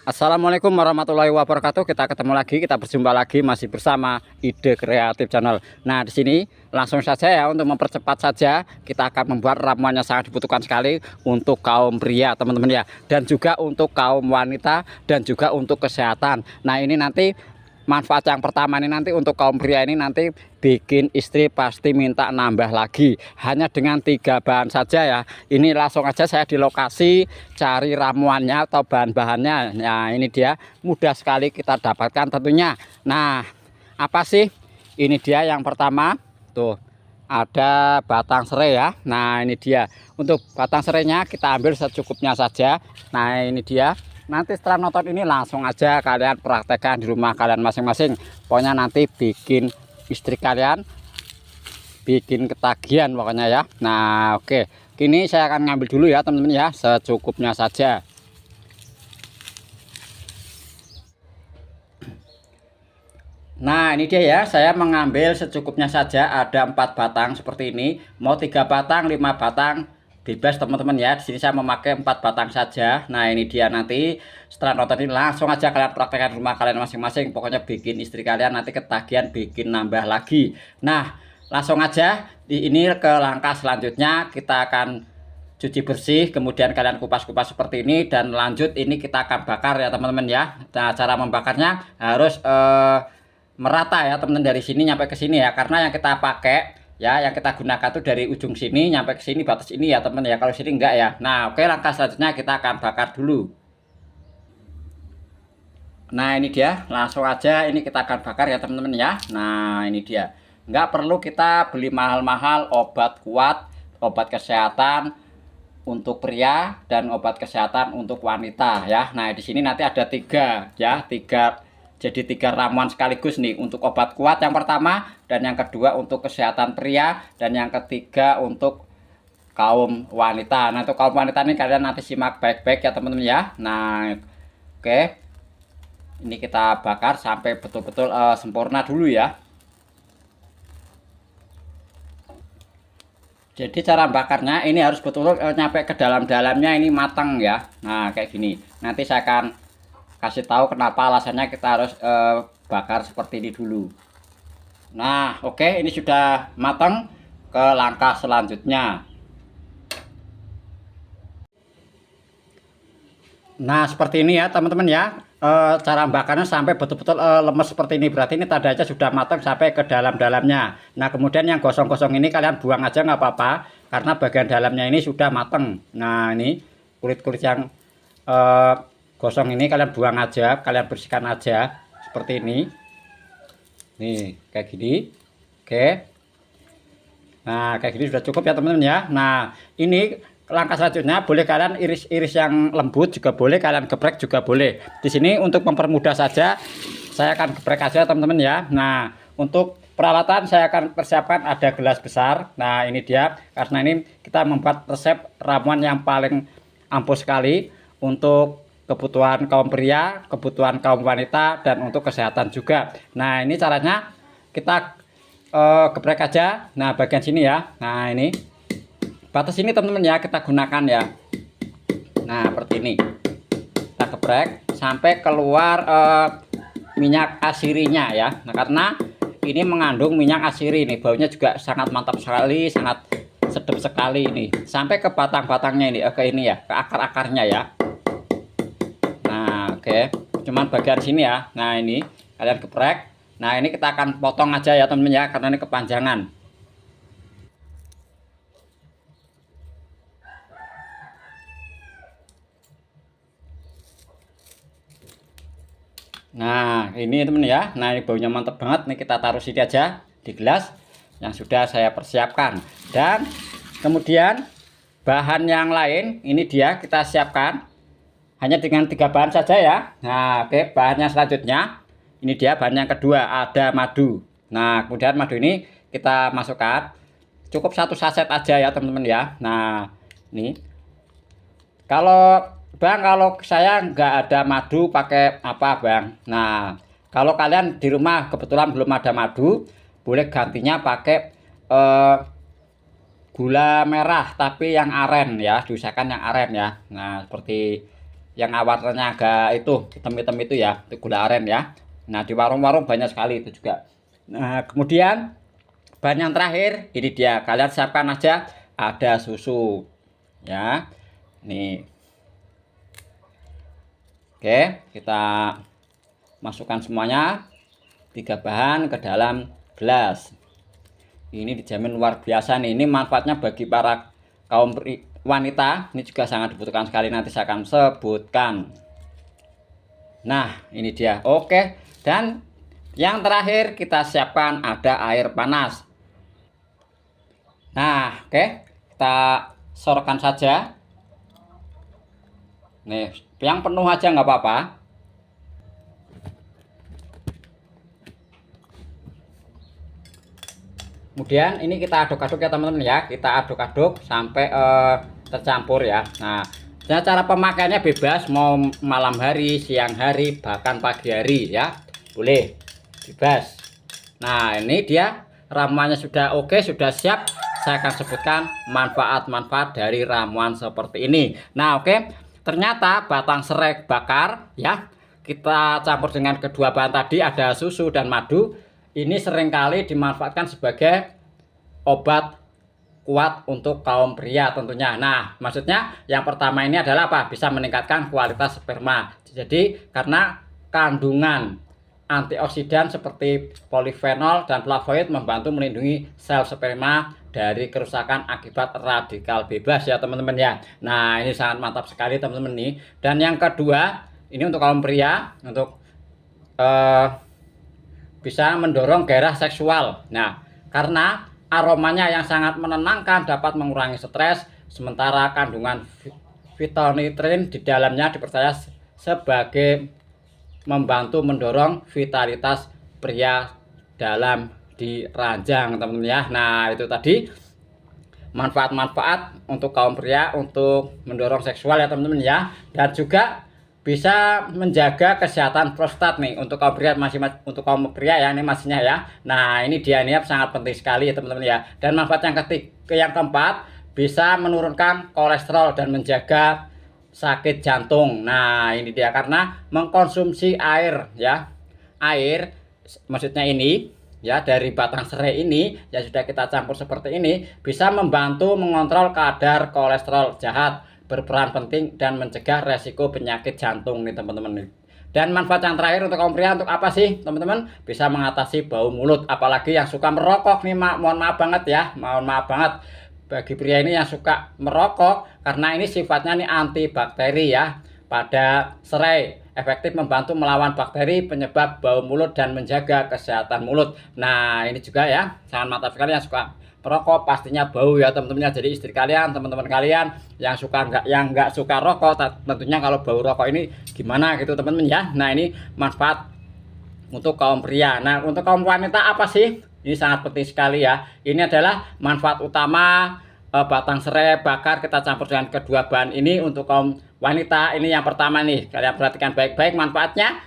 Assalamualaikum warahmatullahi wabarakatuh. Kita ketemu lagi, kita berjumpa lagi masih bersama Ide Kreatif Channel. Nah, di sini langsung saja ya, untuk mempercepat saja kita akan membuat ramuan yang sangat dibutuhkan sekali untuk kaum pria, teman-teman ya, dan juga untuk kaum wanita dan juga untuk kesehatan. Nah, ini nanti manfaat yang pertama ini nanti untuk kaum pria ini nanti bikin istri pasti minta nambah lagi, hanya dengan 3 bahan saja ya. Ini langsung aja saya di lokasi cari ramuannya atau bahan-bahannya. Nah, ini dia mudah sekali kita dapatkan tentunya. Nah, apa sih ini dia? Yang pertama tuh ada batang serai ya. Nah, ini dia untuk batang serainya kita ambil secukupnya saja. Nah, ini dia. Nanti setelah nonton ini langsung aja kalian praktekkan di rumah kalian masing-masing. Pokoknya nanti bikin istri kalian bikin ketagihan pokoknya ya. Nah, oke, kini saya akan ngambil dulu ya teman-teman ya, secukupnya saja. Nah, ini dia ya, saya mengambil secukupnya saja, ada 4 batang seperti ini. Mau 3 batang 5 batang bebas teman-teman ya. Di sini saya memakai 4 batang saja. Nah, ini dia, nanti setelah nonton ini langsung aja kalian praktekkan rumah kalian masing-masing. Pokoknya bikin istri kalian nanti ketagihan, bikin nambah lagi. Nah, langsung aja ini ke langkah selanjutnya. Kita akan cuci bersih, kemudian kalian kupas-kupas seperti ini, dan lanjut ini kita akan bakar ya teman-teman ya. Nah, cara membakarnya harus merata ya teman-teman, dari sini nyampe ke sini ya, karena yang kita pakai ya, yang kita gunakan tuh dari ujung sini nyampe ke sini, batas ini ya teman ya, kalau sini enggak ya. Nah, oke, langkah selanjutnya kita akan bakar dulu. Nah, ini dia, langsung aja ini kita akan bakar ya teman-teman ya. Nah, ini dia, enggak perlu kita beli mahal-mahal obat kuat, obat kesehatan untuk pria dan obat kesehatan untuk wanita ya. Nah, di sini nanti ada 3 ya, jadi 3 ramuan sekaligus nih, untuk obat kuat yang pertama, dan yang kedua untuk kesehatan pria, dan yang ketiga untuk kaum wanita. Nah, untuk kaum wanita ini kalian nanti simak baik-baik ya teman-teman ya. Nah, oke, ini kita bakar sampai betul-betul sempurna dulu ya. Jadi cara bakarnya ini harus betul-betul nyampe ke dalam-dalamnya, ini matang ya. Nah, kayak gini. Nanti saya akan kasih tahu kenapa alasannya kita harus bakar seperti ini dulu. Nah, oke, ini sudah matang. Ke langkah selanjutnya. Nah, seperti ini ya teman-teman ya. Cara bakarnya sampai betul-betul lemes seperti ini, berarti ini tandanya sudah matang sampai ke dalam-dalamnya. Nah, kemudian yang gosong-gosong ini kalian buang aja nggak apa-apa, karena bagian dalamnya ini sudah matang. Nah, ini kulit-kulit yang gosong ini kalian buang aja, kalian bersihkan aja seperti ini. Nih, kayak gini. Oke. Nah, kayak gini sudah cukup ya teman-teman ya. Nah, ini langkah selanjutnya boleh kalian iris-iris yang lembut juga boleh, kalian geprek juga boleh. Di sini untuk mempermudah saja saya akan geprek aja teman-teman ya. Nah, untuk peralatan saya akan persiapkan ada gelas besar. Nah, ini dia, karena ini kita membuat resep ramuan yang paling ampuh sekali untuk kebutuhan kaum pria, kebutuhan kaum wanita, dan untuk kesehatan juga. Nah, ini caranya kita geprek aja. Nah, bagian sini ya. Nah, ini batas ini teman-teman ya, kita gunakan ya. Nah, seperti ini kita geprek sampai keluar minyak asirinya ya. Nah, karena ini mengandung minyak asiri, ini baunya juga sangat mantap sekali, sangat sedap sekali ini, sampai ke batang-batangnya ini, oke, ini ya, ke akar-akarnya ya. Nah, oke, cuman bagian sini ya. Nah, ini kalian geprek. Nah, ini kita akan potong aja ya teman-teman ya, karena ini kepanjangan. Nah, ini temen ya. Nah, ini baunya mantap banget. Nih, kita taruh sini aja di gelas yang sudah saya persiapkan. Dan kemudian bahan yang lain ini dia kita siapkan hanya dengan 3 bahan saja ya. Nah, oke, bahan yang selanjutnya ini dia, bahan yang kedua ada madu. Nah, kemudian madu ini kita masukkan cukup 1 saset aja ya teman-teman ya. Nah, ini kalau Bang, kalau saya nggak ada madu, pakai apa Bang? Nah, kalau kalian di rumah kebetulan belum ada madu, boleh gantinya pakai gula merah tapi yang aren ya, diusahakan yang aren ya. Nah, seperti yang warnanya agak itu hitam-hitam itu ya, itu gula aren ya. Nah, di warung-warung banyak sekali itu juga. Nah, kemudian bahan yang terakhir ini dia, kalian siapkan aja ada susu ya. Nih. Oke, kita masukkan semuanya 3 bahan ke dalam gelas. Ini dijamin luar biasa nih. Ini manfaatnya bagi para kaum wanita. Ini juga sangat dibutuhkan sekali. Nanti saya akan sebutkan. Nah, ini dia. Oke. Dan yang terakhir kita siapkan ada air panas. Nah, oke. Kita sorotkan saja. Nih, yang penuh aja nggak apa-apa. Kemudian ini kita aduk-aduk ya teman-teman ya. Kita aduk-aduk sampai tercampur ya. Nah, cara pemakaiannya bebas, mau malam hari, siang hari, bahkan pagi hari ya. Boleh, bebas. Nah, ini dia ramuannya sudah oke, sudah siap. Saya akan sebutkan manfaat-manfaat dari ramuan seperti ini. Nah, oke. Ternyata batang serai bakar ya, kita campur dengan kedua bahan tadi, ada susu dan madu. Ini seringkali dimanfaatkan sebagai obat kuat untuk kaum pria tentunya. Nah, maksudnya yang pertama ini adalah apa? Bisa meningkatkan kualitas sperma. Jadi karena kandungan antioksidan seperti polifenol dan flavonoid membantu melindungi sel sperma dari kerusakan akibat radikal bebas ya teman-teman ya. Nah, ini sangat mantap sekali teman-teman nih. Dan yang kedua, ini untuk kaum pria, untuk bisa mendorong gairah seksual. Nah, karena aromanya yang sangat menenangkan dapat mengurangi stres, sementara kandungan fitonitrin di dalamnya dipercaya sebagai membantu mendorong vitalitas pria dalam di ranjang teman-teman ya. Nah, itu tadi manfaat-manfaat untuk kaum pria untuk mendorong seksual ya teman-teman ya. Dan juga bisa menjaga kesehatan prostat nih untuk kaum pria, masih untuk kaum pria ya, ini masihnya ya. Nah, ini dia ini sangat penting sekali ya teman-teman ya. Dan manfaat yang keempat, bisa menurunkan kolesterol dan menjaga sakit jantung. Nah, ini dia karena mengkonsumsi air ya. Air maksudnya ini ya, dari batang serai ini yang sudah kita campur seperti ini bisa membantu mengontrol kadar kolesterol jahat, berperan penting dan mencegah resiko penyakit jantung nih teman-teman. Dan manfaat yang terakhir untuk kaum pria untuk apa sih teman-teman? Bisa mengatasi bau mulut, apalagi yang suka merokok nih, mohon maaf banget ya, mohon maaf banget bagi pria ini yang suka merokok, karena ini sifatnya nih antibakteri ya. Pada serai efektif membantu melawan bakteri penyebab bau mulut dan menjaga kesehatan mulut. Nah, ini juga ya sangat mantap sekali yang suka perokok, pastinya bau ya teman-teman. Jadi istri kalian, teman-teman kalian yang nggak suka rokok, tentunya kalau bau rokok ini gimana gitu teman-teman ya. Nah, ini manfaat untuk kaum pria. Nah, untuk kaum wanita apa sih? Ini sangat penting sekali ya. Ini adalah manfaat utama batang serai bakar kita campur dengan kedua bahan ini untuk kaum wanita. Ini yang pertama nih, kalian perhatikan baik-baik manfaatnya.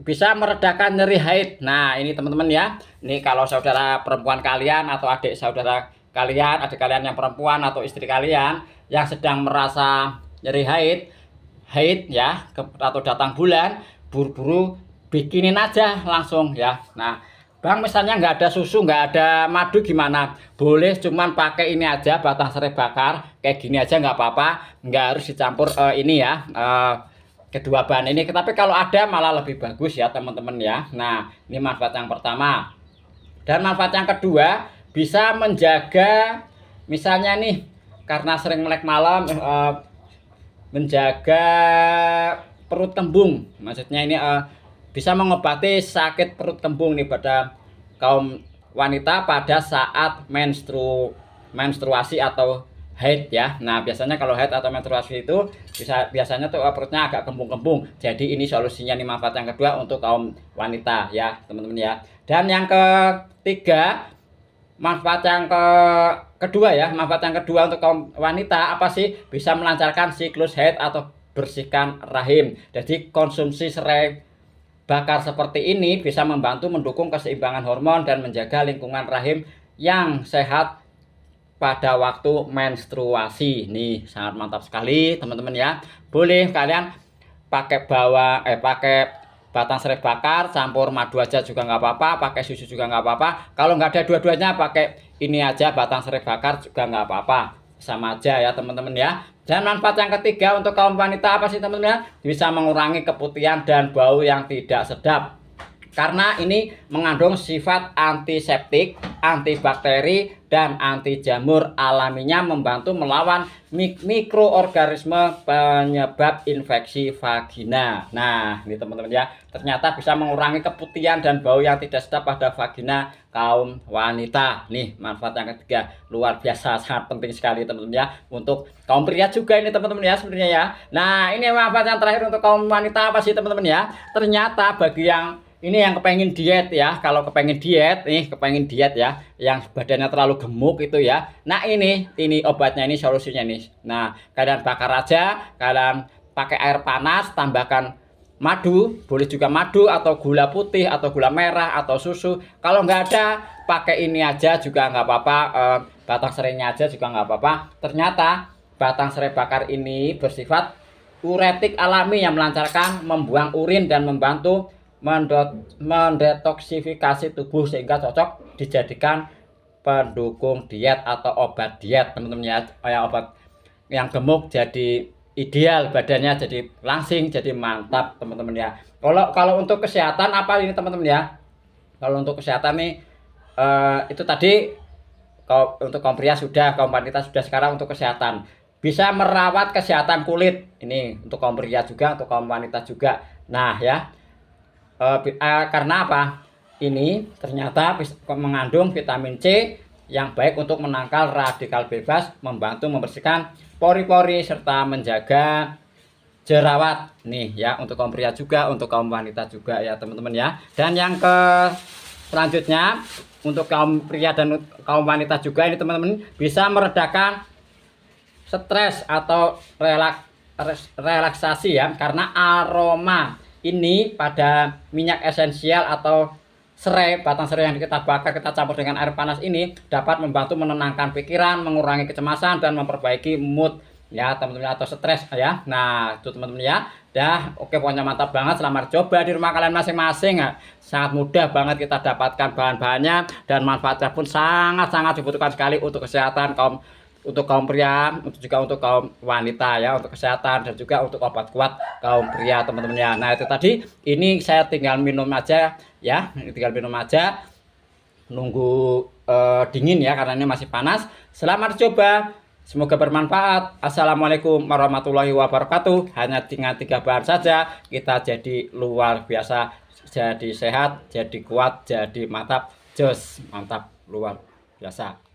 Bisa meredakan nyeri haid. Nah, ini teman-teman ya. Ini kalau saudara perempuan kalian atau adik saudara kalian, adik kalian yang perempuan atau istri kalian yang sedang merasa nyeri haid ya, atau datang bulan, buru-buru bikinin aja langsung ya. Nah, Bang, misalnya nggak ada susu, nggak ada madu gimana? Boleh, cuman pakai ini aja, batang serai bakar kayak gini aja nggak apa-apa, nggak harus dicampur ini ya, kedua bahan ini. Tapi kalau ada malah lebih bagus ya teman-teman ya. Nah, ini manfaat yang pertama. Dan manfaat yang kedua, bisa menjaga misalnya nih karena sering melek malam, menjaga perut kembung. Maksudnya ini bisa mengobati sakit perut kembung nih pada kaum wanita pada saat menstruasi atau haid ya. Nah, biasanya kalau haid atau menstruasi itu biasanya tuh perutnya agak kembung-kembung. Jadi ini solusinya nih, manfaat yang kedua untuk kaum wanita ya teman-teman ya. Dan yang ketiga, manfaat yang kedua ya, manfaat yang kedua untuk kaum wanita apa sih? Bisa melancarkan siklus haid atau bersihkan rahim. Jadi konsumsi serai bakar seperti ini bisa membantu mendukung keseimbangan hormon dan menjaga lingkungan rahim yang sehat pada waktu menstruasi. Nih sangat mantap sekali teman-teman ya. Boleh kalian pakai pakai batang serai bakar campur madu aja juga nggak apa-apa, pakai susu juga nggak apa-apa. Kalau nggak ada dua-duanya pakai ini aja batang serai bakar juga nggak apa-apa, sama aja ya teman-teman ya. Dan manfaat yang ketiga untuk kaum wanita apa sih teman-teman ya? Bisa mengurangi keputihan dan bau yang tidak sedap. Karena ini mengandung sifat antiseptik, antibakteri, dan anti jamur, alaminya membantu melawan mikroorganisme penyebab infeksi vagina. Nah, ini teman-teman ya, ternyata bisa mengurangi keputihan dan bau yang tidak sedap pada vagina kaum wanita. Nih, manfaat yang ketiga luar biasa, sangat penting sekali teman-teman ya. Untuk kaum pria juga ini teman-teman ya sebenarnya ya. Nah, ini manfaat yang terakhir untuk kaum wanita apa sih teman-teman ya? Ternyata bagi yang ini yang kepengen diet ya, kalau kepengen diet nih, kepengen diet ya, yang badannya terlalu gemuk itu ya. Nah ini obatnya, ini solusinya nih. Nah kalian bakar aja, kalian pakai air panas, tambahkan madu, boleh juga madu atau gula putih atau gula merah atau susu. Kalau nggak ada, pakai ini aja juga nggak apa-apa, batang serainya aja juga nggak apa-apa. Ternyata batang serai bakar ini bersifat uretik alami yang melancarkan membuang urin dan membantu mendetoksifikasi tubuh, sehingga cocok dijadikan pendukung diet atau obat diet teman-teman ya. Kayak obat yang gemuk jadi ideal, badannya jadi langsing, jadi mantap teman-teman ya. Kalau untuk kesehatan apa ini teman-teman ya? Kalau untuk kesehatan nih itu tadi untuk kaum pria sudah, kaum wanita sudah. Sekarang untuk kesehatan, bisa merawat kesehatan kulit. Ini untuk kaum pria juga, untuk kaum wanita juga. Nah ya, karena apa? Ini ternyata mengandung vitamin C yang baik untuk menangkal radikal bebas, membantu membersihkan pori-pori serta menjaga jerawat. Nih ya, untuk kaum pria juga, untuk kaum wanita juga ya teman-teman ya. Dan yang selanjutnya untuk kaum pria dan kaum wanita juga ini teman-teman, bisa meredakan stres atau relaksasi ya, karena aroma ini pada minyak esensial atau serai, batang serai yang kita bakar, kita campur dengan air panas ini dapat membantu menenangkan pikiran, mengurangi kecemasan, dan memperbaiki mood ya teman-teman, atau stres ya. Nah itu teman-teman ya. Dah oke, pokoknya mantap banget. Selamat coba di rumah kalian masing-masing ya. Sangat mudah banget kita dapatkan bahan-bahannya, dan manfaatnya pun sangat-sangat dibutuhkan sekali untuk kesehatan untuk kaum pria, juga untuk kaum wanita ya, untuk kesehatan dan juga untuk obat kuat kaum pria teman-teman ya. Nah itu tadi, ini saya tinggal minum aja ya, tinggal minum aja, nunggu dingin ya, karena ini masih panas. Selamat coba, semoga bermanfaat. Assalamualaikum warahmatullahi wabarakatuh. Hanya dengan 3 bahan saja kita jadi luar biasa, jadi sehat, jadi kuat, jadi mantap, jos, mantap, luar biasa.